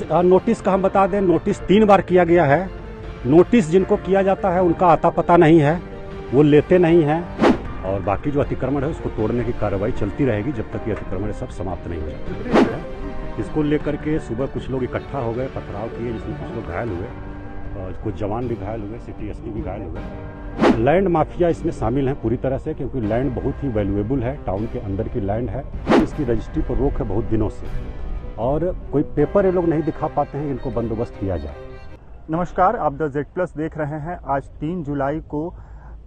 Notice का हम बता दें, नोटिस 3 बार किया गया है। नोटिस जिनको किया जाता है उनका आता पता नहीं है, वो लेते नहीं हैं, और बाकी जो अतिक्रमण है उसको तोड़ने की कार्रवाई चलती रहेगी जब तक ये अतिक्रमण सब समाप्त नहीं हो जाता। इसको लेकर के सुबह कुछ लोग इकट्ठा हो गए, पथराव किए, जिसमें कुछ लोग घायल हुए और कुछ जवान भी घायल हुए, सिटी एसपी भी घायल हुए। लैंड माफिया इसमें शामिल हैं पूरी तरह से, क्योंकि लैंड बहुत ही वैल्यूएबल है, टाउन के अंदर की लैंड है। इसकी रजिस्ट्री पर रोक है बहुत दिनों से, और कोई पेपर ये लोग नहीं दिखा पाते हैं, इनको बंदोबस्त किया जाए। नमस्कार, आप द Z+ देख रहे हैं। आज 3 जुलाई को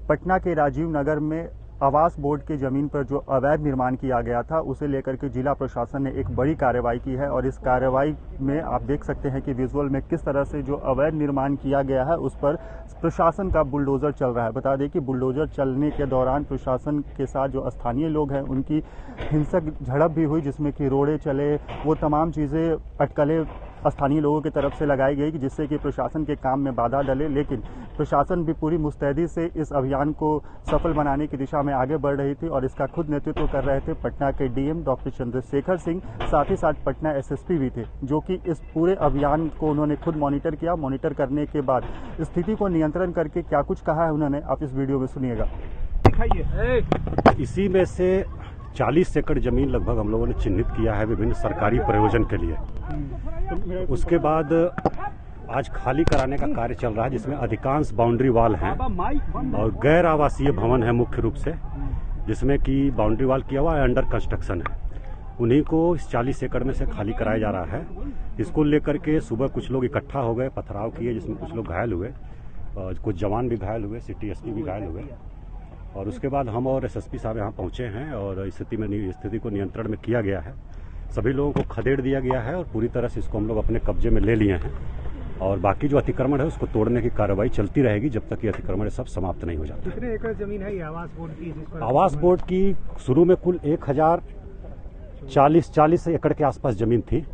पटना के राजीव नगर में आवास बोर्ड की ज़मीन पर जो अवैध निर्माण किया गया था, उसे लेकर के जिला प्रशासन ने एक बड़ी कार्रवाई की है। और इस कार्रवाई में आप देख सकते हैं कि विजुअल में किस तरह से जो अवैध निर्माण किया गया है उस पर प्रशासन का बुलडोज़र चल रहा है। बता दें कि बुलडोज़र चलने के दौरान प्रशासन के साथ जो स्थानीय लोग हैं उनकी हिंसक झड़प भी हुई, जिसमें कि रोड़े चले, वो तमाम चीज़ें अटकलें स्थानीय लोगों की तरफ से लगाई गई जिससे कि प्रशासन के काम में बाधा डले। लेकिन प्रशासन भी पूरी मुस्तैदी से इस अभियान को सफल बनाने की दिशा में आगे बढ़ रही थी, और इसका खुद नेतृत्व कर रहे थे पटना के डीएम डॉक्टर चंद्रशेखर सिंह, साथ ही साथ पटना एसएसपी भी थे, जो कि इस पूरे अभियान को उन्होंने खुद मॉनिटर किया। मॉनिटर करने के बाद स्थिति को नियंत्रण करके क्या कुछ कहा है उन्होंने, आप इस वीडियो में सुनिएगा। इसी में से 40 एकड़ जमीन लगभग हम लोगों ने चिन्हित किया है विभिन्न सरकारी प्रयोजन के लिए। उसके बाद आज खाली कराने का कार्य चल रहा है, जिसमें अधिकांश बाउंड्री वाल हैं और गैर आवासीय भवन है मुख्य रूप से, जिसमें कि बाउंड्री वाल किया हुआ है, अंडर कंस्ट्रक्शन है। उन्हीं को इस 40 एकड़ में से खाली कराया जा रहा है। इसको लेकर के सुबह कुछ लोग इकट्ठा हो गए, पथराव किए, जिसमें कुछ लोग घायल हुए और कुछ जवान भी घायल हुए, सिटी एसपी भी घायल हुए। और उसके बाद हम और एसएसपी साहब यहाँ पहुँचे हैं और स्थिति को नियंत्रण में किया गया है। सभी लोगों को खदेड़ दिया गया है और पूरी तरह से इसको हम लोग अपने कब्जे में ले लिए हैं, और बाकी जो अतिक्रमण है उसको तोड़ने की कार्रवाई चलती रहेगी जब तक ये अतिक्रमण सब समाप्त नहीं हो जाता। कितने एकड़ जमीन है ये आवास बोर्ड की? आवास बोर्ड की शुरू में कुल 1040 एकड़ के आसपास जमीन थी,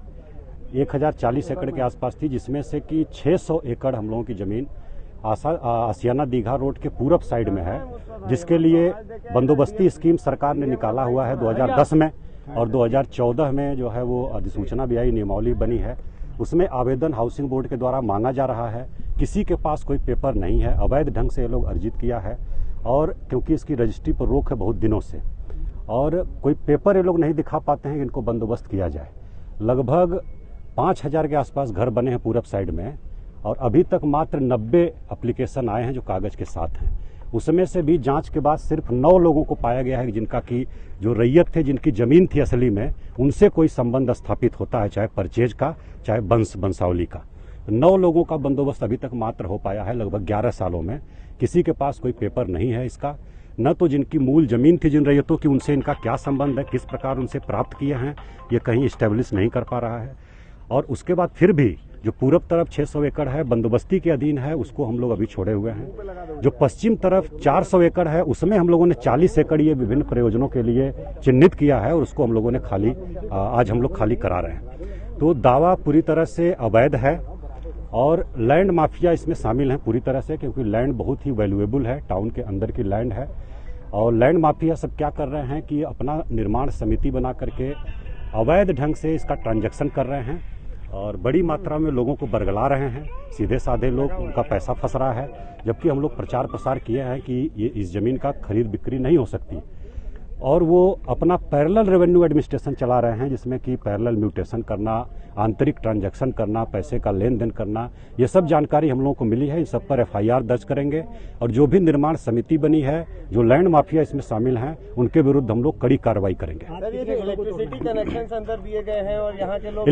1040 एकड़ के आसपास थी, जिसमें से कि 600 एकड़ हम लोगों की जमीन आसियाना दीघा रोड के पूरब साइड में है, जिसके लिए बंदोबस्ती स्कीम सरकार ने निकाला हुआ है 2010 में, और 2014 में जो है वो अधिसूचना भी आई, नियमावली बनी है। उसमें आवेदन हाउसिंग बोर्ड के द्वारा मांगा जा रहा है। किसी के पास कोई पेपर नहीं है, अवैध ढंग से ये लोग अर्जित किया है, और क्योंकि इसकी रजिस्ट्री पर रोक है बहुत दिनों से, और कोई पेपर ये लोग नहीं दिखा पाते हैं, इनको बंदोबस्त किया जाए। लगभग 5000 के आसपास घर बने हैं पूरब साइड में, और अभी तक मात्र 90 एप्लीकेशन आए हैं जो कागज़ के साथ हैं। उसमें से भी जांच के बाद सिर्फ 9 लोगों को पाया गया है जिनका की जो रैयत थे, जिनकी ज़मीन थी असली में, उनसे कोई संबंध स्थापित होता है, चाहे परचेज का चाहे वंशावली का। 9 लोगों का बंदोबस्त अभी तक मात्र हो पाया है लगभग 11 सालों में। किसी के पास कोई पेपर नहीं है इसका, न तो जिनकी मूल ज़मीन थी जिन रैयतों की, उनसे इनका क्या संबंध है, किस प्रकार उनसे प्राप्त किए हैं, ये कहीं इस्टेब्लिश नहीं कर पा रहा है। और उसके बाद फिर भी जो पूरब तरफ 600 एकड़ है बंदोबस्ती के अधीन है, उसको हम लोग अभी छोड़े हुए हैं। जो पश्चिम तरफ 400 एकड़ है उसमें हम लोगों ने 40 एकड़ ये विभिन्न प्रयोजनों के लिए चिन्हित किया है, और उसको हम लोगों ने आज हम लोग खाली करा रहे हैं। तो दावा पूरी तरह से अवैध है, और लैंड माफिया इसमें शामिल हैं पूरी तरह से, क्योंकि लैंड बहुत ही वैल्यूएबल है, टाउन के अंदर की लैंड है। और लैंड माफिया सब क्या कर रहे हैं कि अपना निर्माण समिति बना करके अवैध ढंग से इसका ट्रांजैक्शन कर रहे हैं, और बड़ी मात्रा में लोगों को बरगला रहे हैं। सीधे साधे लोग, उनका पैसा फंस रहा है, जबकि हम लोग प्रचार प्रसार किए हैं कि ये इस ज़मीन का खरीद बिक्री नहीं हो सकती। और वो अपना पैरेलल रेवेन्यू एडमिनिस्ट्रेशन चला रहे हैं, जिसमें कि पैरेलल म्यूटेशन करना, आंतरिक ट्रांजैक्शन करना, पैसे का लेन देन करना, ये सब जानकारी हम लोगों को मिली है। इन सब पर FIR दर्ज करेंगे, और जो भी निर्माण समिति बनी है, जो लैंड माफिया इसमें शामिल हैं, उनके विरुद्ध हम लोग कड़ी कार्रवाई करेंगे। इलेक्ट्रिसिटी कनेक्शन अंदर दिए गए हैं और यहाँ के लोग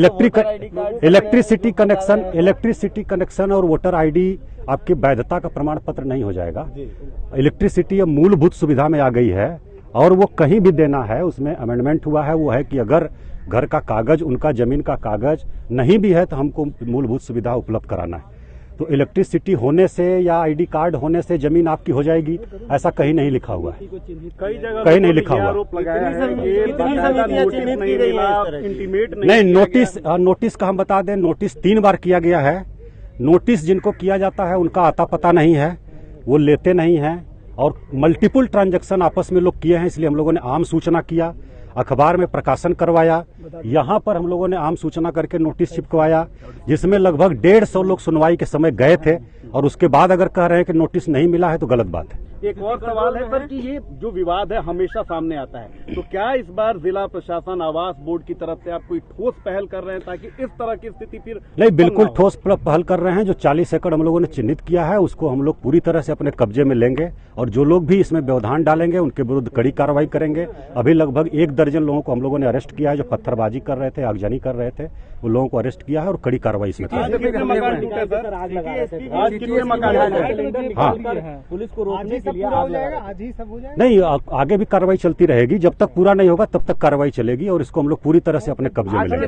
इलेक्ट्रिसिटी कनेक्शन और वोटर ID आपकी वैधता का प्रमाण पत्र नहीं हो जाएगा। इलेक्ट्रिसिटी अब मूलभूत सुविधा में आ गई है, और वो कहीं भी देना है, उसमें अमेंडमेंट हुआ है। वो है कि अगर घर का कागज, उनका जमीन का कागज नहीं भी है तो हमको मूलभूत सुविधा उपलब्ध कराना है। तो इलेक्ट्रिसिटी होने से या ID कार्ड होने से जमीन आपकी हो जाएगी, ऐसा कहीं नहीं लिखा हुआ है, कहीं नहीं लिखा हुआ। नहीं, नोटिस का हम बता दें, नोटिस 3 बार किया गया है। नोटिस जिनको किया जाता है उनका आता पता नहीं है, वो लेते नहीं हैं, और मल्टीपल ट्रांजैक्शन आपस में लोग किए हैं, इसलिए हम लोगों ने आम सूचना किया। अखबार में प्रकाशन करवाया। यहाँ पर हम लोगों ने आम सूचना करके नोटिस चिपकवाया, जिसमें लगभग 150 लोग सुनवाई के समय गए थे, और उसके बाद अगर कह रहे हैं कि नोटिस नहीं मिला है तो गलत बात है। एक और सवाल है सर कि ये जो विवाद है हमेशा सामने आता है, तो क्या इस बार जिला प्रशासन आवास बोर्ड की तरफ से आप कोई ठोस पहल कर रहे हैं ताकि इस तरह की स्थिति फिर नहीं, बिल्कुल ठोस पहल कर रहे हैं। जो 40 एकड़ हम लोगों ने चिन्हित किया है उसको हम लोग पूरी तरह से अपने कब्जे में लेंगे, और जो लोग भी इसमें व्यवधान डालेंगे उनके विरुद्ध कड़ी कार्रवाई करेंगे। अभी लगभग 1 दर्जन लोगों को हम लोगों ने अरेस्ट किया है, जो पत्थरबाजी कर रहे थे, आगजनी कर रहे थे, वो लोगों को अरेस्ट किया है और कड़ी कार्रवाई इसमें की। पुलिस को रोकने के लिए आज ही सब हो जाएगा। नहीं, आगे भी कार्रवाई चलती रहेगी, जब तक पूरा नहीं होगा तब तक कार्रवाई चलेगी, और इसको हम लोग पूरी तरह से अपने कब्जे में लेंगे।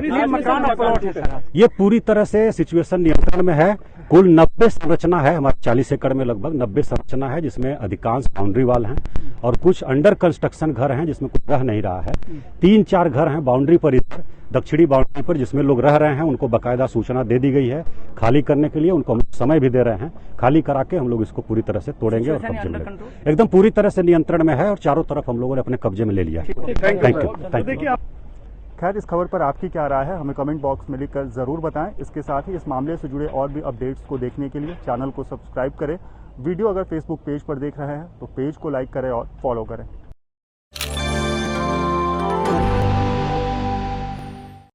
ये पूरी तरह से सिचुएशन नियंत्रण में है। कुल 90 संरचना है, हमारे 40 एकड़ में लगभग 90 संरचना है, जिसमें अधिकांश बाउंड्री वाल हैं और कुछ अंडर कंस्ट्रक्शन घर हैं जिसमें कुछ रह नहीं रहा है। 3-4 घर हैं बाउंड्री पर, इधर दक्षिणी बाउंड्री पर, जिसमें लोग रह रहे हैं। उनको बाकायदा सूचना दे दी गई है खाली करने के लिए, उनको हम समय भी दे रहे हैं। खाली करा के हम लोग इसको पूरी तरह से तोड़ेंगे और कब्जे में लेंगे। एकदम पूरी तरह से नियंत्रण में है और चारों तरफ हम लोगों ने अपने कब्जे में ले लिया है। Thank you. खैर, इस खबर पर आपकी क्या राय है हमें कमेंट बॉक्स में लिखकर जरूर बताएं। इसके साथ ही इस मामले से जुड़े और भी अपडेट्स को देखने के लिए चैनल को सब्सक्राइब करें। वीडियो अगर फेसबुक पेज पर देख रहे हैं तो पेज को लाइक करें और फॉलो करें।